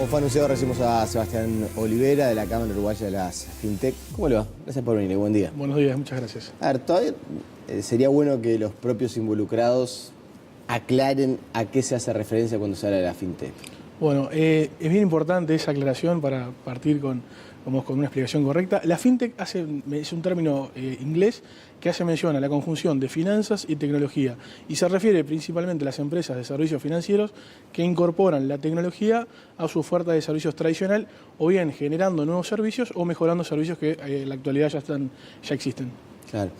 fue anunciado, recibimos a Sebastián Olivera de la Cámara Uruguaya de las FinTech. ¿Cómo le va? Gracias por venir, buen día. Buenos días, muchas gracias. A ver, todavía sería bueno que los propios involucrados aclaren a qué se hace referencia cuando se habla de la FinTech. Bueno, es bien importante esa aclaración para partir con una explicación correcta. La FinTech es un término inglés que hace mención a la conjunción de finanzas y tecnología y se refiere principalmente a las empresas de servicios financieros que incorporan la tecnología a su oferta de servicios tradicional o bien generando nuevos servicios o mejorando servicios que en la actualidad ya existen. Claro.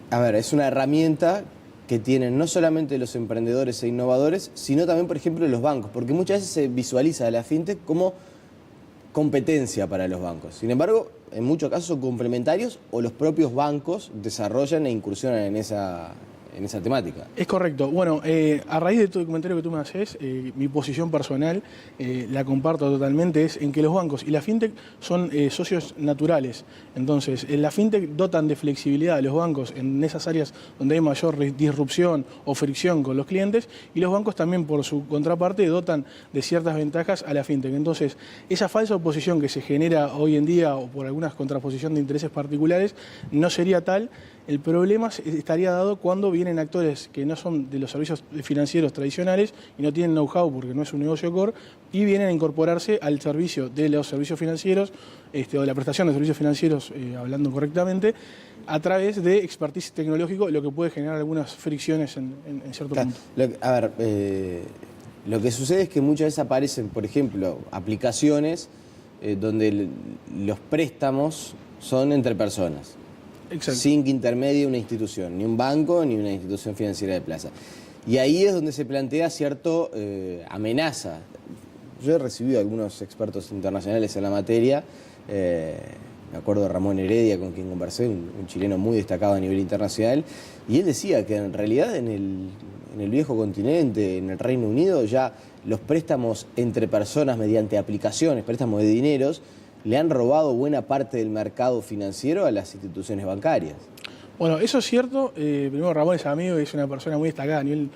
A ver, es una herramienta que tienen no solamente los emprendedores e innovadores, sino también, por ejemplo, los bancos, porque muchas veces se visualiza a la FinTech como competencia para los bancos. Sin embargo, en muchos casos son complementarios o los propios bancos desarrollan e incursionan en esa temática. Es correcto. Bueno, a raíz de todo el comentario que tú me haces, mi posición personal, la comparto totalmente, es en que los bancos y la FinTech son socios naturales. Entonces, la FinTech dotan de flexibilidad a los bancos en esas áreas donde hay mayor disrupción o fricción con los clientes, y los bancos también, por su contraparte, dotan de ciertas ventajas a la FinTech. Entonces, esa falsa oposición que se genera hoy en día o por alguna contraposición de intereses particulares no sería tal. El problema estaría dado cuando vienen actores que no son de los servicios financieros tradicionales y no tienen know-how porque no es un negocio core y vienen a incorporarse al servicio de los servicios financieros o de la prestación de servicios financieros, hablando correctamente, a través de expertise tecnológico, lo que puede generar algunas fricciones en cierto punto. Lo que sucede es que muchas veces aparecen, por ejemplo, aplicaciones donde los préstamos son entre personas. Exacto. Sin que intermedie una institución, ni un banco ni una institución financiera de plaza. Y ahí es donde se plantea cierta amenaza. Yo he recibido a algunos expertos internacionales en la materia, me acuerdo de Ramón Heredia, con quien conversé, un chileno muy destacado a nivel internacional, y él decía que en realidad en el viejo continente, en el Reino Unido, ya los préstamos entre personas mediante aplicaciones, préstamos de dineros, le han robado buena parte del mercado financiero a las instituciones bancarias. Bueno, eso es cierto. Primero, Ramón es amigo y es una persona muy destacada a nivel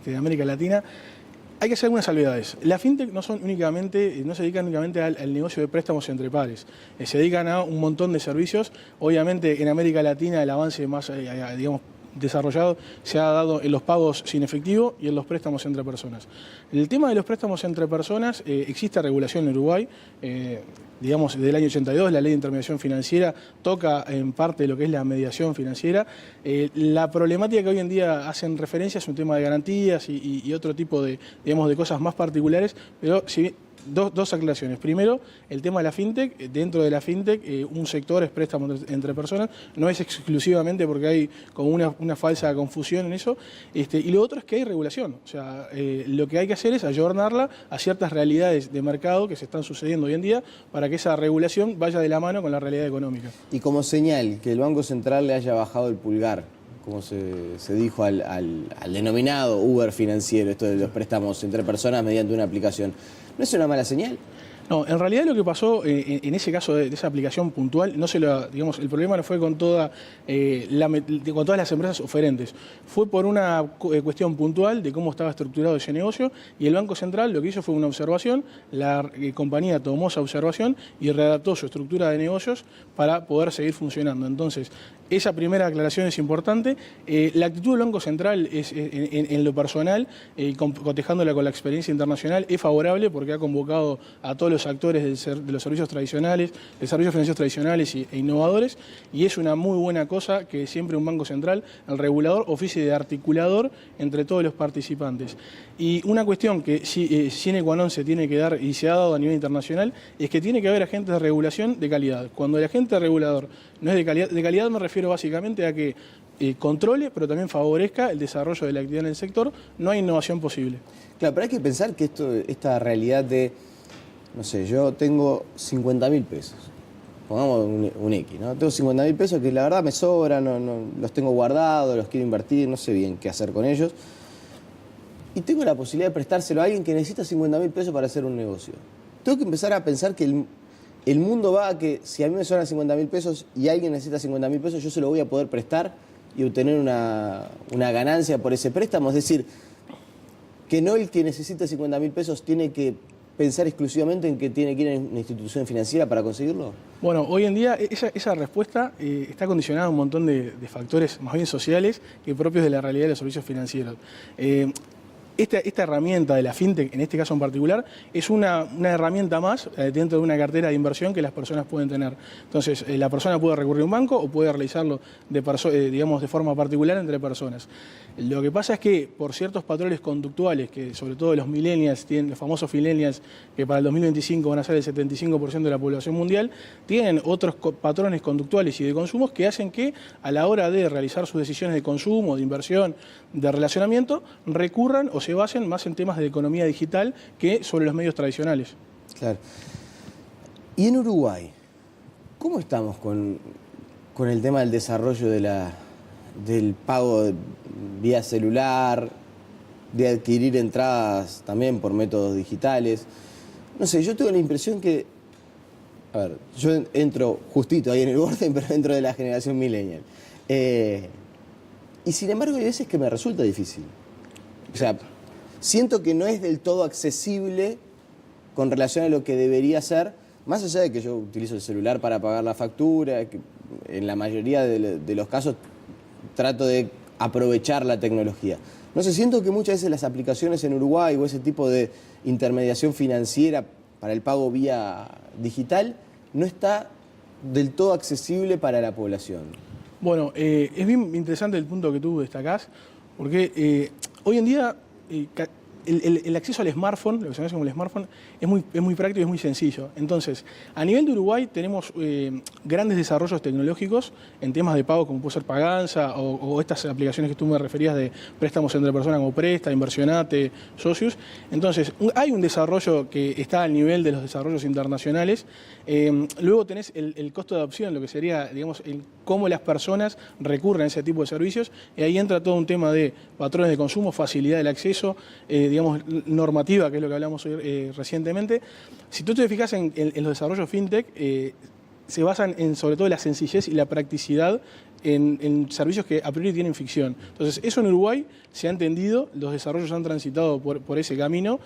de América Latina. Hay que hacer algunas salvedades. La FinTech no se dedican únicamente al negocio de préstamos entre pares. Se dedican a un montón de servicios. Obviamente, en América Latina el avance más, desarrollado se ha dado en los pagos sin efectivo y en los préstamos entre personas. El tema de los préstamos entre personas, existe regulación en Uruguay, desde el año 82, la ley de intermediación financiera toca en parte lo que es la mediación financiera. La problemática que hoy en día hacen referencia es un tema de garantías y otro tipo de cosas más particulares, pero dos aclaraciones. Primero, el tema de la FinTech. Dentro de la FinTech, un sector es préstamo entre personas. No es exclusivamente porque hay como una falsa confusión en eso. Y lo otro es que hay regulación. O sea, lo que hay que hacer es ayornarla a ciertas realidades de mercado que se están sucediendo hoy en día para que esa regulación vaya de la mano con la realidad económica. Y como señal que el Banco Central le haya bajado el pulgar, como se dijo al denominado Uber financiero, esto de los préstamos entre personas mediante una aplicación, ¿no es una mala señal? No, en realidad lo que pasó en ese caso de esa aplicación puntual, el problema no fue con todas las empresas oferentes. Fue por una cuestión puntual de cómo estaba estructurado ese negocio, y el Banco Central lo que hizo fue una observación. La compañía tomó esa observación y readaptó su estructura de negocios para poder seguir funcionando. Entonces, esa primera aclaración es importante. La actitud del Banco Central en lo personal, cotejándola con la experiencia internacional, es favorable porque ha convocado a todos los actores de los servicios tradicionales, de servicios financieros tradicionales e innovadores, y es una muy buena cosa que siempre un Banco Central, el regulador, oficie de articulador entre todos los participantes. Y una cuestión que sine qua non se tiene que dar y se ha dado a nivel internacional es que tiene que haber agentes de regulación de calidad. Cuando el agente regulador no es de calidad me refiero básicamente a que controle, pero también favorezca el desarrollo de la actividad en el sector. No hay innovación posible. Claro, pero hay que pensar que esta realidad de, no sé, yo tengo 50.000 pesos, pongamos un X, ¿no? Tengo 50.000 pesos que la verdad me sobran, no, los tengo guardados, los quiero invertir, no sé bien qué hacer con ellos. Y tengo la posibilidad de prestárselo a alguien que necesita 50.000 pesos para hacer un negocio. Tengo que empezar a pensar que el mundo va a que si a mí me sobran 50.000 pesos y alguien necesita 50.000 pesos, yo se lo voy a poder prestar y obtener una ganancia por ese préstamo. Es decir, que no el que necesita 50.000 pesos tiene que pensar exclusivamente en que tiene que ir a una institución financiera para conseguirlo? Bueno, hoy en día esa respuesta está condicionada a un montón de factores más bien sociales que propios de la realidad de los servicios financieros. Esta herramienta de la fintech, en este caso en particular, es una herramienta más dentro de una cartera de inversión que las personas pueden tener. Entonces, la persona puede recurrir a un banco o puede realizarlo digamos, de forma particular entre personas. Lo que pasa es que por ciertos patrones conductuales, que sobre todo los millennials, los famosos millennials, que para el 2025 van a ser el 75% de la población mundial, tienen otros patrones conductuales y de consumos que hacen que a la hora de realizar sus decisiones de consumo, de inversión, de relacionamiento, recurran o se basen más en temas de economía digital que sobre los medios tradicionales. Claro. Y en Uruguay, ¿cómo estamos con el tema del desarrollo del pago vía celular, de adquirir entradas también por métodos digitales? No sé, yo tengo la impresión que, a ver, yo entro justito ahí en el borde, pero dentro de la generación millennial. Y sin embargo hay veces que me resulta difícil. O sea, siento que no es del todo accesible con relación a lo que debería ser, más allá de que yo utilizo el celular para pagar la factura, que en la mayoría de los casos trato de aprovechar la tecnología. No sé, siento que muchas veces las aplicaciones en Uruguay o ese tipo de intermediación financiera para el pago vía digital no está del todo accesible para la población. Bueno, es bien interesante el punto que tú destacás, porque hoy en día el acceso al smartphone, lo que se conoce como el smartphone, es muy práctico y es muy sencillo. Entonces, a nivel de Uruguay tenemos grandes desarrollos tecnológicos en temas de pago, como puede ser Paganza o estas aplicaciones que tú me referías de préstamos entre personas como Presta, Inversionate, Socius. Entonces, hay un desarrollo que está al nivel de los desarrollos internacionales. Luego tenés el costo de adopción, lo que sería, digamos, cómo las personas recurren a ese tipo de servicios. Y ahí entra todo un tema de patrones de consumo, facilidad del acceso, digamos, normativa, que es lo que hablamos hoy, recientemente. Si tú te fijas en los desarrollos fintech, se basan en sobre todo la sencillez y la practicidad en servicios que a priori tienen ficción. Entonces, eso en Uruguay se ha entendido, los desarrollos han transitado por ese camino,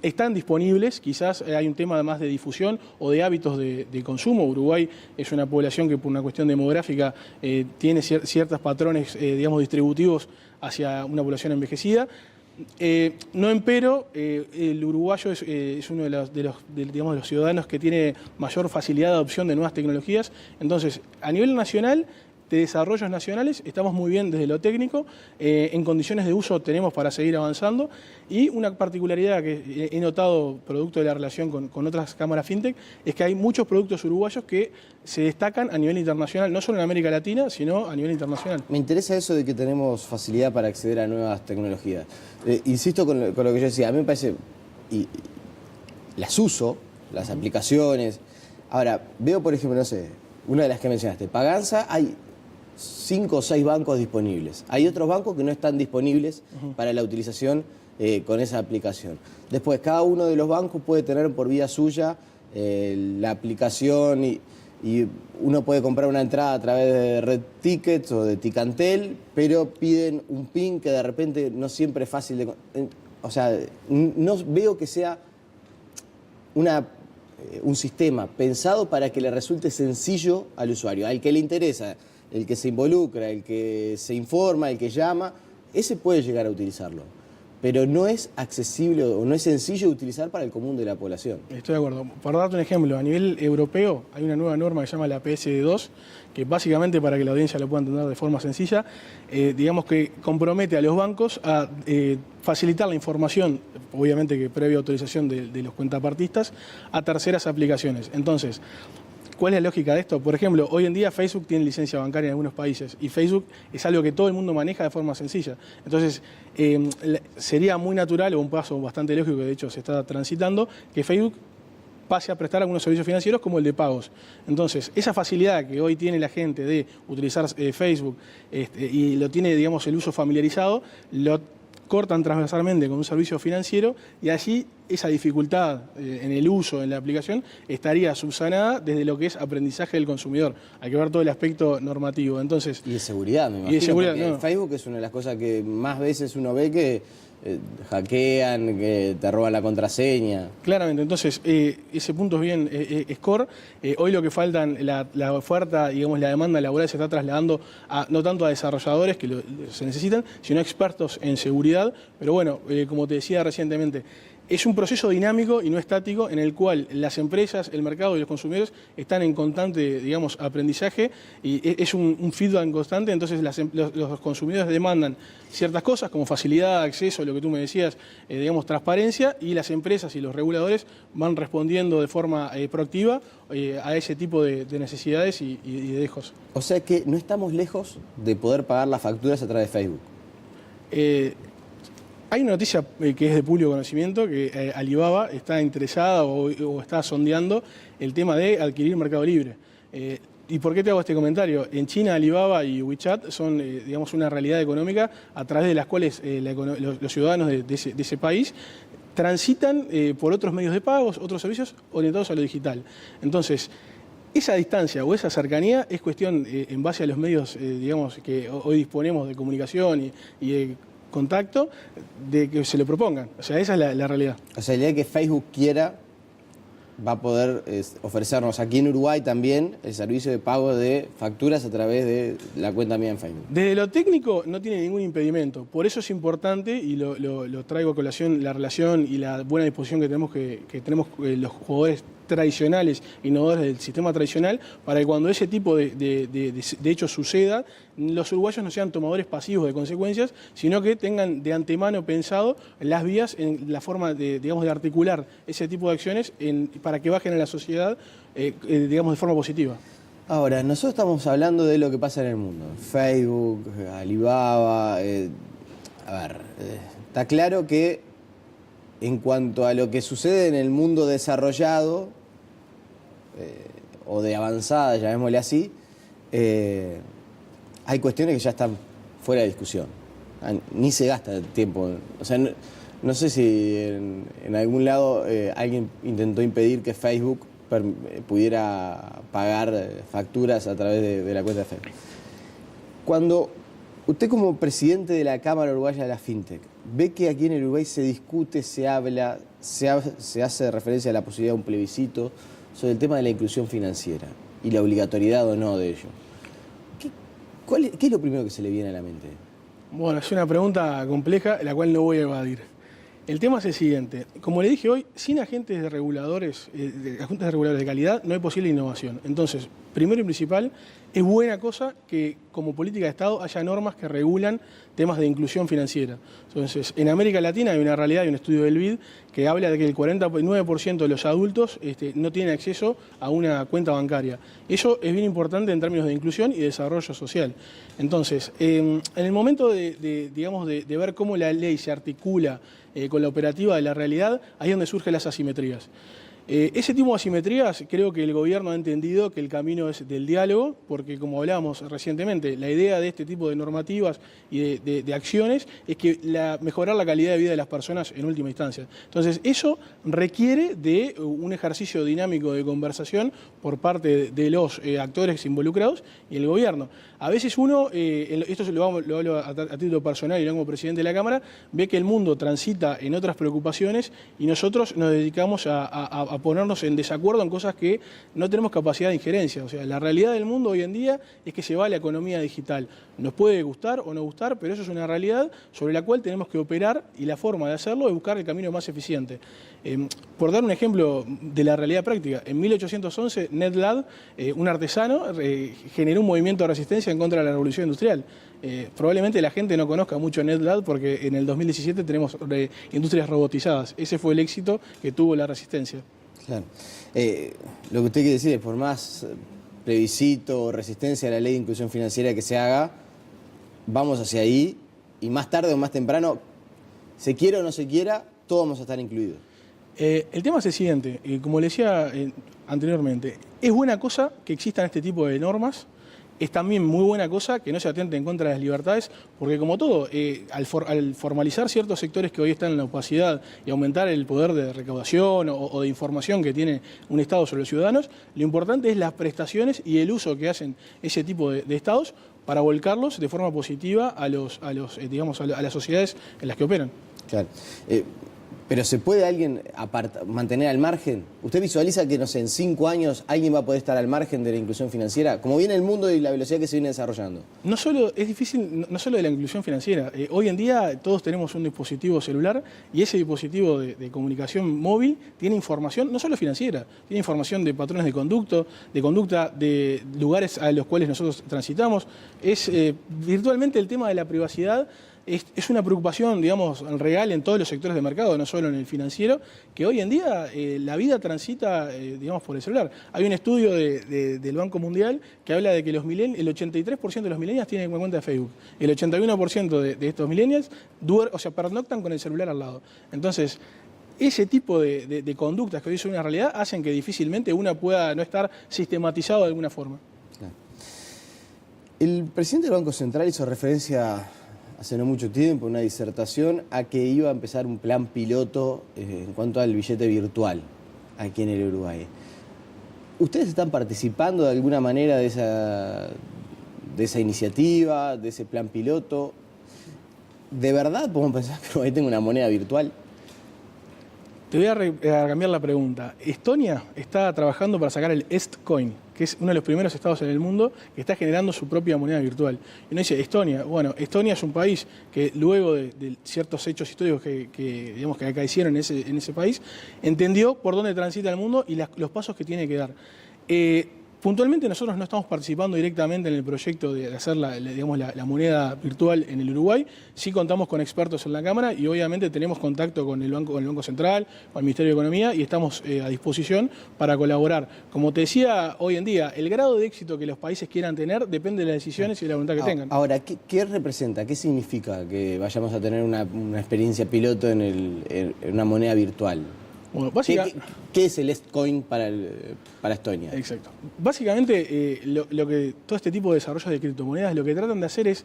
están disponibles, quizás hay un tema más de difusión o de hábitos de consumo. Uruguay es una población que por una cuestión demográfica tiene ciertos patrones, digamos, distributivos hacia una población envejecida. No empero, el uruguayo es uno de los ciudadanos que tiene mayor facilidad de adopción de nuevas tecnologías. Entonces, a nivel nacional, de desarrollos nacionales, estamos muy bien desde lo técnico, en condiciones de uso tenemos para seguir avanzando, y una particularidad que he notado producto de la relación con otras cámaras fintech es que hay muchos productos uruguayos que se destacan a nivel internacional, no solo en América Latina, sino a nivel internacional. Me interesa eso de que tenemos facilidad para acceder a nuevas tecnologías. Insisto con lo que yo decía, a mí me parece, y las uso, las aplicaciones. Ahora, veo por ejemplo, no sé, una de las que mencionaste, Paganza, hay 5 o 6 bancos disponibles. Hay otros bancos que no están disponibles para la utilización con esa aplicación. Después, cada uno de los bancos puede tener por vía suya la aplicación y uno puede comprar una entrada a través de Red Tickets o de Ticantel, pero piden un PIN que de repente no siempre es fácil de... O sea, no veo que sea un sistema pensado para que le resulte sencillo al usuario, al que le interesa, el que se involucra, el que se informa, el que llama, ese puede llegar a utilizarlo. Pero no es accesible o no es sencillo de utilizar para el común de la población. Estoy de acuerdo. Para darte un ejemplo, a nivel europeo hay una nueva norma que se llama la PSD2, que básicamente, para que la audiencia lo pueda entender de forma sencilla, digamos que compromete a los bancos a facilitar la información, obviamente que previa autorización de los cuentapartistas, a terceras aplicaciones. Entonces, ¿cuál es la lógica de esto? Por ejemplo, hoy en día Facebook tiene licencia bancaria en algunos países y Facebook es algo que todo el mundo maneja de forma sencilla. Entonces, sería muy natural, o un paso bastante lógico que de hecho se está transitando, que Facebook pase a prestar algunos servicios financieros como el de pagos. Entonces, esa facilidad que hoy tiene la gente de utilizar Facebook y lo tiene, digamos, el uso familiarizado, lo cortan transversalmente con un servicio financiero y allí esa dificultad en el uso, en la aplicación, estaría subsanada desde lo que es aprendizaje del consumidor. Hay que ver todo el aspecto normativo. Entonces, y de seguridad, me imagino. Y de seguridad, porque Facebook es una de las cosas que más veces uno ve que hackean, que te roban la contraseña. Claramente, entonces ese punto es bien score. Hoy lo que faltan, la oferta, digamos, la demanda laboral se está trasladando no tanto a desarrolladores que se necesitan, sino a expertos en seguridad. Pero bueno, como te decía recientemente, es un proceso dinámico y no estático en el cual las empresas, el mercado y los consumidores están en constante, digamos, aprendizaje y es un feedback constante. Entonces los consumidores demandan ciertas cosas como facilidad, acceso, lo que tú me decías, digamos, transparencia, y las empresas y los reguladores van respondiendo de forma proactiva a ese tipo de necesidades y de dejos. O sea que no estamos lejos de poder pagar las facturas a través de Facebook. Hay una noticia que es de público conocimiento, que Alibaba está interesada o está sondeando el tema de adquirir Mercado Libre. ¿Y por qué te hago este comentario? En China, Alibaba y WeChat son, digamos, una realidad económica a través de las cuales los ciudadanos de ese país transitan por otros medios de pagos, otros servicios orientados a lo digital. Entonces, esa distancia o esa cercanía es cuestión, en base a los medios, digamos, que hoy disponemos de comunicación y de contacto, de que se lo propongan. O sea, esa es la realidad. O sea, el día que Facebook quiera, va a poder ofrecernos aquí en Uruguay también el servicio de pago de facturas a través de la cuenta mía en Facebook. Desde lo técnico no tiene ningún impedimento. Por eso es importante, y lo traigo a colación, la relación y la buena disposición que tenemos los jugadores tradicionales, innovadores del sistema tradicional, para que cuando ese tipo de hechos suceda, los uruguayos no sean tomadores pasivos de consecuencias, sino que tengan de antemano pensado las vías, en la forma digamos, de articular ese tipo de acciones para que bajen a la sociedad, digamos, de forma positiva. Ahora, nosotros estamos hablando de lo que pasa en el mundo. Facebook, Alibaba. Está claro que en cuanto a lo que sucede en el mundo desarrollado, o de avanzada, llamémosle así, hay cuestiones que ya están fuera de discusión. Ni se gasta tiempo. O sea, no sé si en algún lado alguien intentó impedir que Facebook pudiera pagar facturas a través de la cuenta de Facebook. Cuando usted, como presidente de la Cámara Uruguaya de la FinTech, ve que aquí en el Uruguay se discute, se habla, se hace referencia a la posibilidad de un plebiscito sobre el tema de la inclusión financiera y la obligatoriedad o no de ello, ¿qué es lo primero que se le viene a la mente? Bueno, es una pregunta compleja, la cual no voy a evadir. El tema es el siguiente. Como le dije hoy, sin agentes reguladores de calidad no hay posible innovación. Entonces, primero y principal, es buena cosa que como política de Estado haya normas que regulan temas de inclusión financiera. Entonces, en América Latina hay una realidad, hay un estudio del BID que habla de que el 49% de los adultos no tienen acceso a una cuenta bancaria. Eso es bien importante en términos de inclusión y desarrollo social. Entonces, en el momento de ver cómo la ley se articula con la operativa de la realidad, ahí es donde surgen las asimetrías. Ese tipo de asimetrías, creo que el gobierno ha entendido que el camino es del diálogo, porque como hablábamos recientemente, la idea de este tipo de normativas y de acciones es que mejorar la calidad de vida de las personas en última instancia. Entonces, eso requiere de un ejercicio dinámico de conversación por parte de los actores involucrados y el gobierno. A veces uno, esto lo hablo a título personal y no como presidente de la Cámara, ve que el mundo transita en otras preocupaciones y nosotros nos dedicamos a ponernos en desacuerdo en cosas que no tenemos capacidad de injerencia. O sea, la realidad del mundo hoy en día es que se va a la economía digital. Nos puede gustar o no gustar, pero eso es una realidad sobre la cual tenemos que operar, y la forma de hacerlo es buscar el camino más eficiente. Por dar un ejemplo de la realidad práctica, en 1811 Ned Land, un artesano, generó un movimiento de resistencia en contra de la revolución industrial. Probablemente la gente no conozca mucho Ned Land porque en el 2017 tenemos industrias robotizadas. Ese fue el éxito que tuvo la resistencia. Claro. Lo que usted quiere decir es, por más plebiscito o resistencia a la ley de inclusión financiera que se haga, vamos hacia ahí, y más tarde o más temprano, se quiera o no se quiera, todos vamos a estar incluidos. El tema es el siguiente, como le decía anteriormente, es buena cosa que existan este tipo de normas. Es también muy buena cosa que no se atente en contra de las libertades, porque como todo, al formalizar ciertos sectores que hoy están en la opacidad y aumentar el poder de recaudación o de información que tiene un Estado sobre los ciudadanos, lo importante es las prestaciones y el uso que hacen ese tipo de Estados para volcarlos de forma positiva a las sociedades en las que operan. Claro. Pero ¿se puede alguien mantener al margen? ¿Usted visualiza que, no sé, en 5 años alguien va a poder estar al margen de la inclusión financiera? Como viene el mundo y la velocidad que se viene desarrollando. No solo es difícil, no solo de la inclusión financiera. Hoy en día todos tenemos un dispositivo celular y ese dispositivo de comunicación móvil tiene información no solo financiera, tiene información de patrones de conducta, de lugares a los cuales nosotros transitamos. Es virtualmente el tema de la privacidad. Es una preocupación, digamos, real en todos los sectores de mercado, no solo en el financiero, que hoy en día la vida transita, digamos, por el celular. Hay un estudio del Banco Mundial que habla de que el 83% de los millennials tienen una cuenta de Facebook. El 81% de estos millennials pernoctan con el celular al lado. Entonces, ese tipo de conductas que hoy son una realidad hacen que difícilmente una pueda no estar sistematizado de alguna forma. Claro. El presidente del Banco Central hizo referencia hace no mucho tiempo, una disertación, a que iba a empezar un plan piloto en cuanto al billete virtual aquí en el Uruguay. ¿Ustedes están participando de alguna manera de esa iniciativa, de ese plan piloto? ¿De verdad podemos pensar que Uruguay tenga una moneda virtual? Te voy a cambiar la pregunta. Estonia está trabajando para sacar el Estcoin, que es uno de los primeros estados en el mundo que está generando su propia moneda virtual. Y uno dice, Estonia. Bueno, Estonia es un país que luego de ciertos hechos históricos digamos, que acaecieron en ese país, entendió por dónde transita el mundo y los pasos que tiene que dar. Puntualmente nosotros no estamos participando directamente en el proyecto de hacer la moneda virtual en el Uruguay. Sí contamos con expertos en la Cámara y obviamente tenemos contacto con el Banco Central, con el Ministerio de Economía y estamos a disposición para colaborar. Como te decía, hoy en día el grado de éxito que los países quieran tener depende de las decisiones y de la voluntad que tengan. Ahora, ¿qué representa? ¿Qué significa que vayamos a tener una experiencia piloto en una moneda virtual? Bueno, ¿Qué es el Estcoin para Estonia? Exacto. Básicamente, lo que todo este tipo de desarrollos de criptomonedas lo que tratan de hacer es,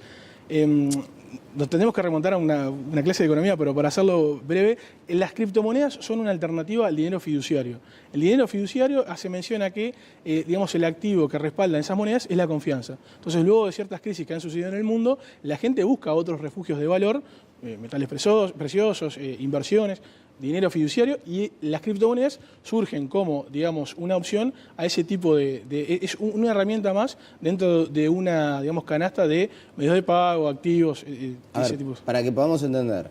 nos tenemos que remontar a una clase de economía, pero para hacerlo breve, las criptomonedas son una alternativa al dinero fiduciario. El dinero fiduciario hace mención a que, digamos, el activo que respalda esas monedas es la confianza. Entonces, luego de ciertas crisis que han sucedido en el mundo, la gente busca otros refugios de valor, metales preciosos, inversiones, dinero fiduciario, y las criptomonedas surgen como, digamos, una opción a ese tipo es una herramienta más dentro de una, digamos, canasta de medios de pago, activos, ese tipo. Para que podamos entender,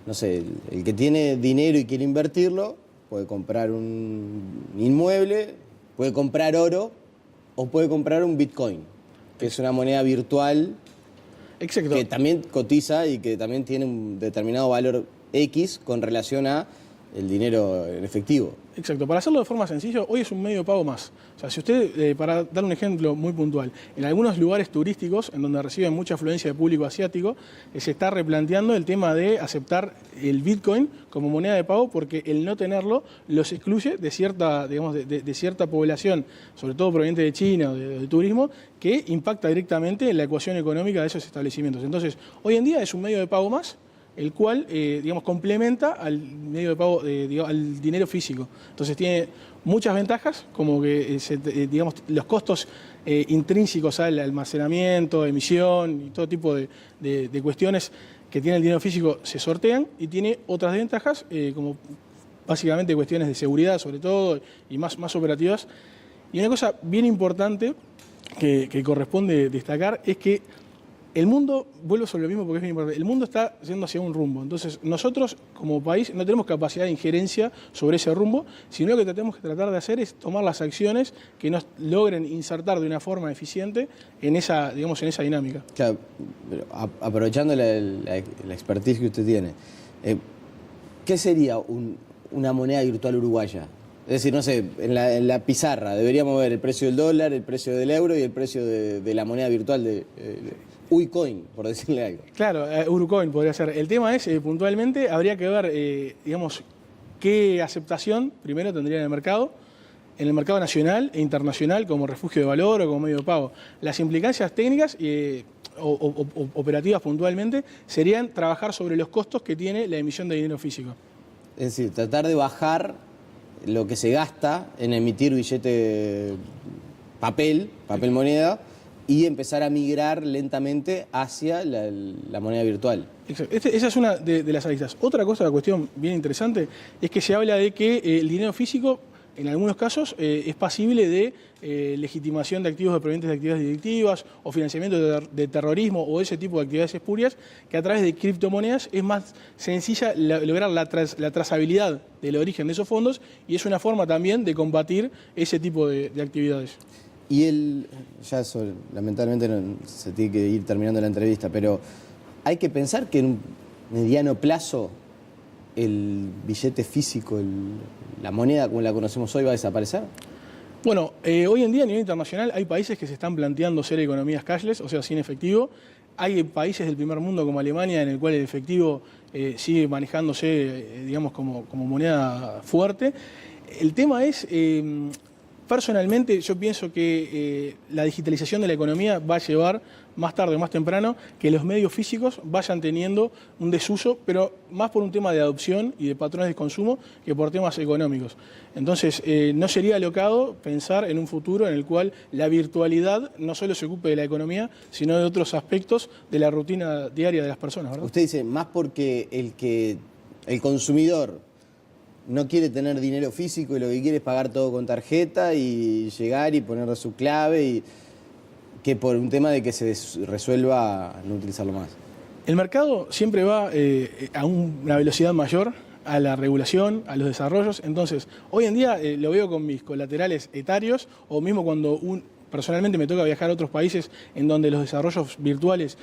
no sé, el que tiene dinero y quiere invertirlo, puede comprar un inmueble, puede comprar oro o puede comprar un Bitcoin, que es una moneda virtual. Exacto. Que también cotiza y que también tiene un determinado valor X con relación a el dinero en efectivo. Exacto. Para hacerlo de forma sencilla, hoy es un medio de pago más. O sea, si usted, para dar un ejemplo muy puntual, en algunos lugares turísticos, en donde reciben mucha afluencia de público asiático, se está replanteando el tema de aceptar el Bitcoin como moneda de pago, porque el no tenerlo los excluye de cierta, digamos, de cierta población, sobre todo proveniente de China o de turismo, que impacta directamente en la ecuación económica de esos establecimientos. Entonces, hoy en día es un medio de pago más, el cual, digamos, complementa al medio de pago, al dinero físico. Entonces tiene muchas ventajas, como que, digamos, los costos intrínsecos al almacenamiento, emisión y todo tipo de cuestiones que tiene el dinero físico se sortean, y tiene otras ventajas, como básicamente cuestiones de seguridad, sobre todo, y más operativas. Y una cosa bien importante que corresponde destacar es que el mundo, vuelvo sobre lo mismo porque es bien importante, el mundo está yendo hacia un rumbo. Entonces, nosotros como país no tenemos capacidad de injerencia sobre ese rumbo, sino lo que tenemos que tratar de hacer es tomar las acciones que nos logren insertar de una forma eficiente en esa, digamos, en esa dinámica. Claro, pero aprovechando la expertise que usted tiene, ¿qué sería una moneda virtual uruguaya? Es decir, no sé, en la pizarra deberíamos ver el precio del dólar, el precio del euro y el precio de la moneda virtual de Uicoin, por decirle algo. Claro, Urucoin podría ser. El tema es, puntualmente, habría que ver, digamos, qué aceptación primero tendría en el mercado nacional e internacional como refugio de valor o como medio de pago. Las implicancias técnicas o operativas puntualmente serían trabajar sobre los costos que tiene la emisión de dinero físico. Es decir, tratar de bajar lo que se gasta en emitir billete papel moneda, y empezar a migrar lentamente hacia la moneda virtual. Exacto. Esa es una de las aristas. Otra cosa, la cuestión bien interesante, es que se habla de que el dinero físico, en algunos casos, es pasible de legitimación de activos provenientes de actividades delictivas o financiamiento de terrorismo o ese tipo de actividades espurias, que a través de criptomonedas es más sencilla lograr la trazabilidad del origen de esos fondos y es una forma también de combatir ese tipo de actividades. Y ya eso, lamentablemente se tiene que ir terminando la entrevista, pero hay que pensar que en un mediano plazo el billete físico, la moneda como la conocemos hoy va a desaparecer. Bueno, hoy en día a nivel internacional hay países que se están planteando ser economías cashless, o sea, sin efectivo. Hay países del primer mundo como Alemania en el cual el efectivo sigue manejándose, digamos, como moneda fuerte. El tema es, personalmente, yo pienso que la digitalización de la economía va a llevar más tarde o más temprano que los medios físicos vayan teniendo un desuso, pero más por un tema de adopción y de patrones de consumo que por temas económicos. Entonces, no sería alocado pensar en un futuro en el cual la virtualidad no solo se ocupe de la economía, sino de otros aspectos de la rutina diaria de las personas, ¿verdad? Usted dice, más porque el consumidor no quiere tener dinero físico y lo que quiere es pagar todo con tarjeta y llegar y poner su clave, y que por un tema de que se resuelva no utilizarlo más. El mercado siempre va a una velocidad mayor a la regulación, a los desarrollos. Entonces, hoy en día lo veo con mis colaterales etarios, o mismo cuando personalmente me toca viajar a otros países en donde los desarrollos virtuales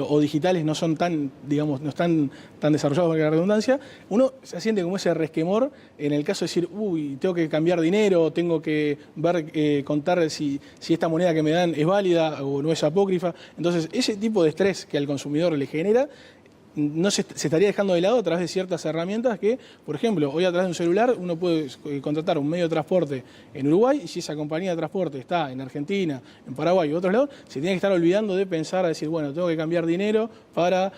o digitales no son tan, digamos, no están tan desarrollados, por la redundancia, uno se siente como ese resquemor en el caso de decir, uy, tengo que cambiar dinero, tengo que ver, contar si esta moneda que me dan es válida o no es apócrifa. Entonces, ese tipo de estrés que al consumidor le genera, no se estaría dejando de lado a través de ciertas herramientas que, por ejemplo, hoy a través de un celular uno puede contratar un medio de transporte en Uruguay y si esa compañía de transporte está en Argentina, en Paraguay u otros lados, se tiene que estar olvidando de pensar, a decir, bueno, tengo que cambiar dinero para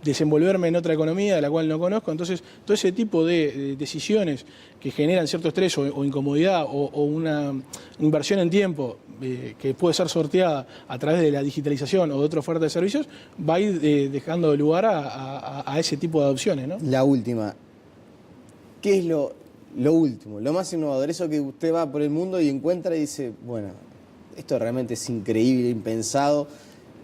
desenvolverme en otra economía de la cual no conozco. Entonces, todo ese tipo de decisiones que generan cierto estrés o incomodidad o una inversión en tiempo que puede ser sorteada a través de la digitalización o de otra oferta de servicios, va a ir dejando lugar a ese tipo de adopciones, ¿no? La última. ¿Qué es lo último, lo más innovador? Eso que usted va por el mundo y encuentra y dice, bueno, esto realmente es increíble, impensado,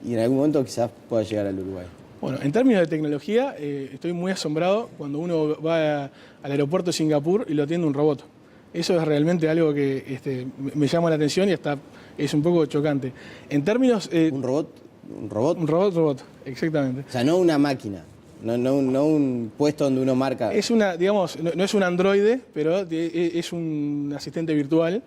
y en algún momento quizás pueda llegar al Uruguay. Bueno, en términos de tecnología, estoy muy asombrado cuando uno va al aeropuerto de Singapur y lo atiende un robot. Eso es realmente algo que me llama la atención y hasta es un poco chocante. En términos... ¿Un robot? ¿Un robot? Un robot, exactamente. O sea, no una máquina, no un puesto donde uno marca... Es una, digamos, no es un androide, pero es un asistente virtual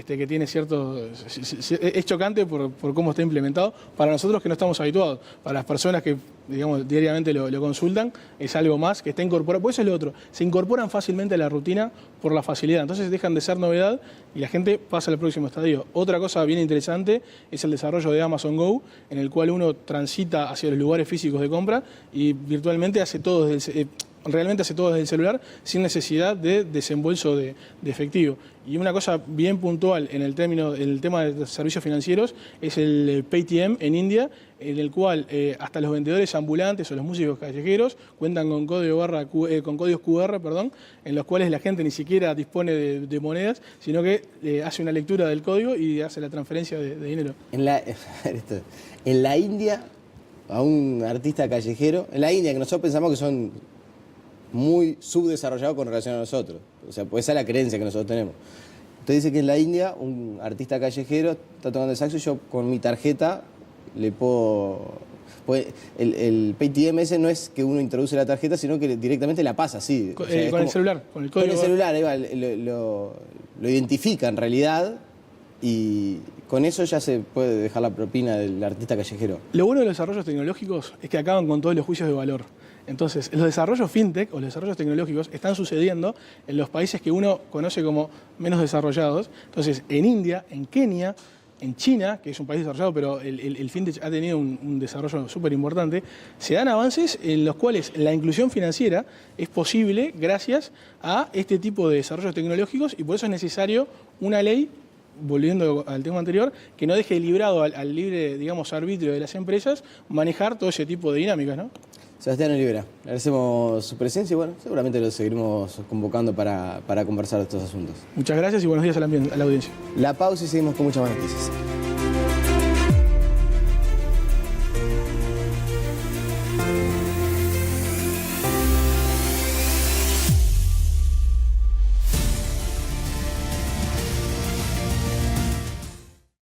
que tiene cierto... Es chocante por cómo está implementado. Para nosotros que no estamos habituados, para las personas que, digamos, diariamente lo consultan, es algo más que está incorporado. Pues eso es lo otro, se incorporan fácilmente a la rutina por la facilidad. Entonces dejan de ser novedad y la gente pasa al próximo estadio. Otra cosa bien interesante es el desarrollo de Amazon Go, en el cual uno transita hacia los lugares físicos de compra y virtualmente hace todo realmente hace todo desde el celular sin necesidad de desembolso de efectivo. Y una cosa bien puntual en el tema de servicios financieros es el Paytm en India, en el cual hasta los vendedores ambulantes o los músicos callejeros cuentan con códigos QR, en los cuales la gente ni siquiera dispone de monedas, sino que hace una lectura del código y hace la transferencia de dinero. En la India, a un artista callejero, en la India, que nosotros pensamos que son muy subdesarrollados con relación a nosotros. O sea, pues esa es la creencia que nosotros tenemos. Usted dice que en la India un artista callejero está tocando el saxo y yo con mi tarjeta le puedo... Pues el Paytm ese no es que uno introduce la tarjeta, sino que directamente la pasa, sí. Con el celular, con el código. Con el celular, ahí va, lo identifica en realidad y con eso ya se puede dejar la propina del artista callejero. Lo bueno de los desarrollos tecnológicos es que acaban con todos los juicios de valor. Entonces, los desarrollos fintech o los desarrollos tecnológicos están sucediendo en los países que uno conoce como menos desarrollados. Entonces, en India, en Kenia, en China, que es un país desarrollado, pero el fintech ha tenido un desarrollo súper importante, se dan avances en los cuales la inclusión financiera es posible gracias a este tipo de desarrollos tecnológicos y por eso es necesario una ley, volviendo al tema anterior, que no deje librado al libre, digamos, arbitrio de las empresas manejar todo ese tipo de dinámicas, ¿no? Sebastián Olivera, agradecemos su presencia y bueno, seguramente lo seguiremos convocando para conversar de estos asuntos. Muchas gracias y buenos días a la audiencia. La pausa y seguimos con muchas más noticias.